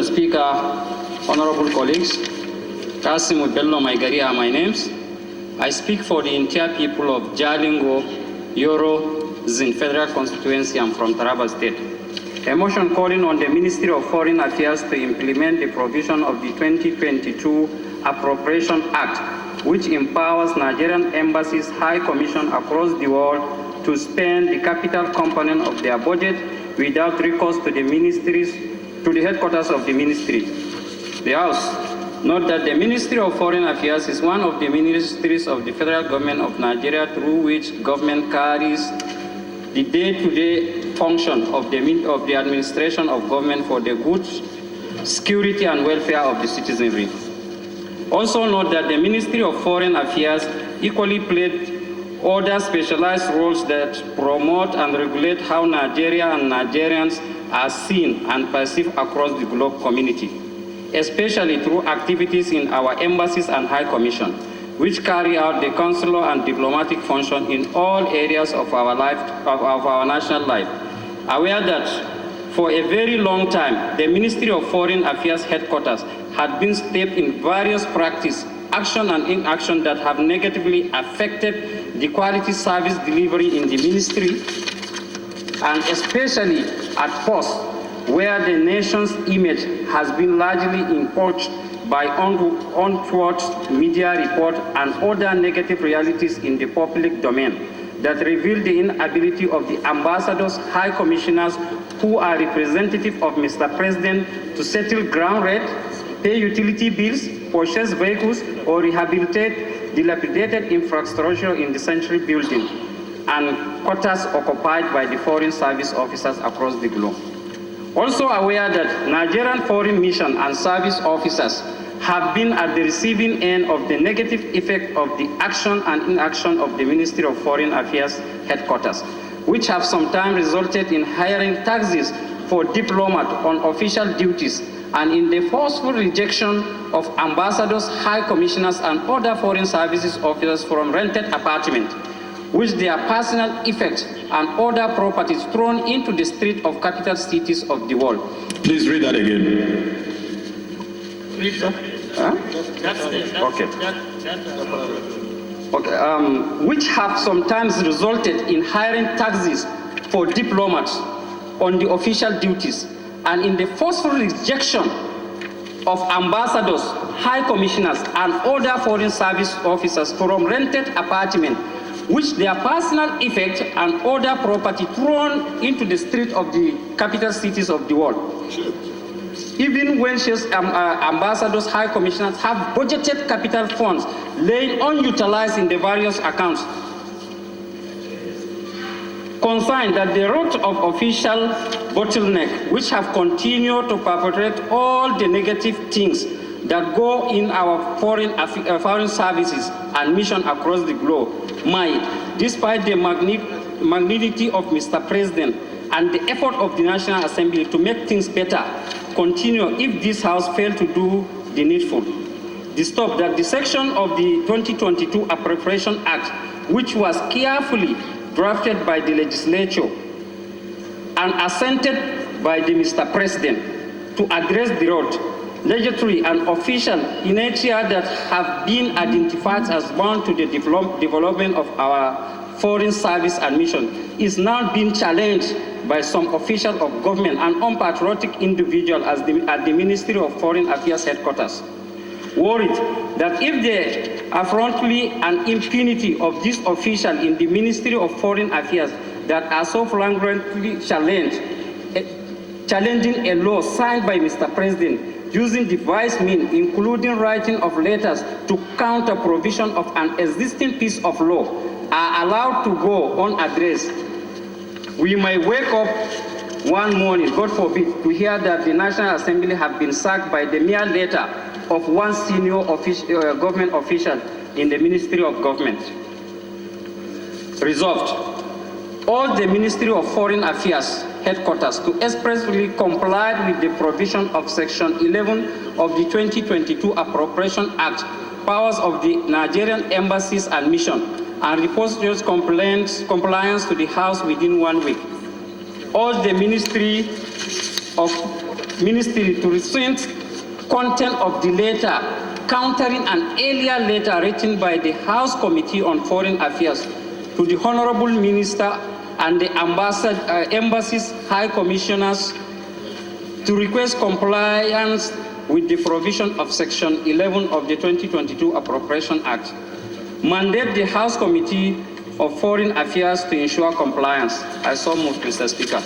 Mr. Speaker, honorable colleagues, KASIMU, BELLO, MAIGARI are my names. I speak for the entire people of Jalingo, Yoro, Zin Federal Constituency. I'm from Taraba State. A motion calling on the Ministry of Foreign Affairs to implement the provision of the 2022 Appropriation Act, which empowers Nigerian embassies, high commission across the world to spend the capital component of their budget without recourse to the headquarters of the ministry. The House, note that the Ministry of Foreign Affairs is one of the ministries of the federal government of Nigeria through which government carries the day-to-day function of the administration of government for the good security and welfare of the citizenry. Also note that the Ministry of Foreign Affairs equally played other specialized roles that promote and regulate how Nigeria and Nigerians are seen and perceived across the globe community, especially through activities in our embassies and high commission, which carry out the consular and diplomatic function in all areas of our life, of our national life. Aware that for a very long time, the Ministry of Foreign Affairs headquarters had been steeped in various practice, action and inaction that have negatively affected the quality service delivery in the ministry, and especially at posts where the nation's image has been largely impoverished by untoward media report and other negative realities in the public domain that reveal the inability of the ambassadors, high commissioners who are representative of Mr. President to settle ground rent, pay utility bills, purchase vehicles, or rehabilitate dilapidated infrastructure in the central building and quarters occupied by the foreign service officers across the globe. Also aware that Nigerian foreign mission and service officers have been at the receiving end of the negative effect of the action and inaction of the Ministry of Foreign Affairs headquarters, which have sometimes resulted in hiring taxis for diplomats on official duties and in the forceful rejection of ambassadors, high commissioners, and other foreign services officers from rented apartments, which their personal effects and other properties thrown into the street of capital cities of the world. Please read that again. Okay. Which have sometimes resulted in hiring taxis for diplomats on the official duties and in the forceful rejection of ambassadors, high commissioners, and other foreign service officers from rented apartments, which their personal effect and other property thrown into the street of the capital cities of the world. Even when ambassadors, high commissioners have budgeted capital funds laying unutilized in the various accounts, consigned that the root of official bottleneck, which have continued to perpetrate all the negative things that go in our foreign services and mission across the globe, might, despite the magnanimity of Mr. President and the effort of the National Assembly to make things better, continue if this House failed to do the needful. Stop that the section of the 2022 Appropriation Act, which was carefully drafted by the legislature and assented by the Mr. President to address the road, legislative and official inertia that have been identified as bound to the development of our foreign service and mission, is now being challenged by some officials of government and unpatriotic individuals at the Ministry of Foreign Affairs headquarters, worried that if the effrontery and impunity of these officials in the Ministry of Foreign Affairs that are so flagrantly challenging a law signed by Mr. President, using devised means, including writing of letters to counter provision of an existing piece of law, are allowed to go unaddressed, we may wake up one morning, God forbid, to hear that the National Assembly have been sacked by the mere letter of one senior government official in the Ministry of Government. Resolved, all the Ministry of Foreign Affairs headquarters to expressly comply with the provision of Section 11 of the 2022 Appropriation Act, powers of the Nigerian embassies and mission, and report those compliance to the House within 1 week. All the Ministry of Ministry to rescind content of the letter, countering an earlier letter written by the House Committee on Foreign Affairs to the Honorable Minister and the Embassy's High Commissioners to request compliance with the provision of Section 11 of the 2022 Appropriation Act. Mandate the House Committee of Foreign Affairs to ensure compliance. I so move, Mr. Speaker.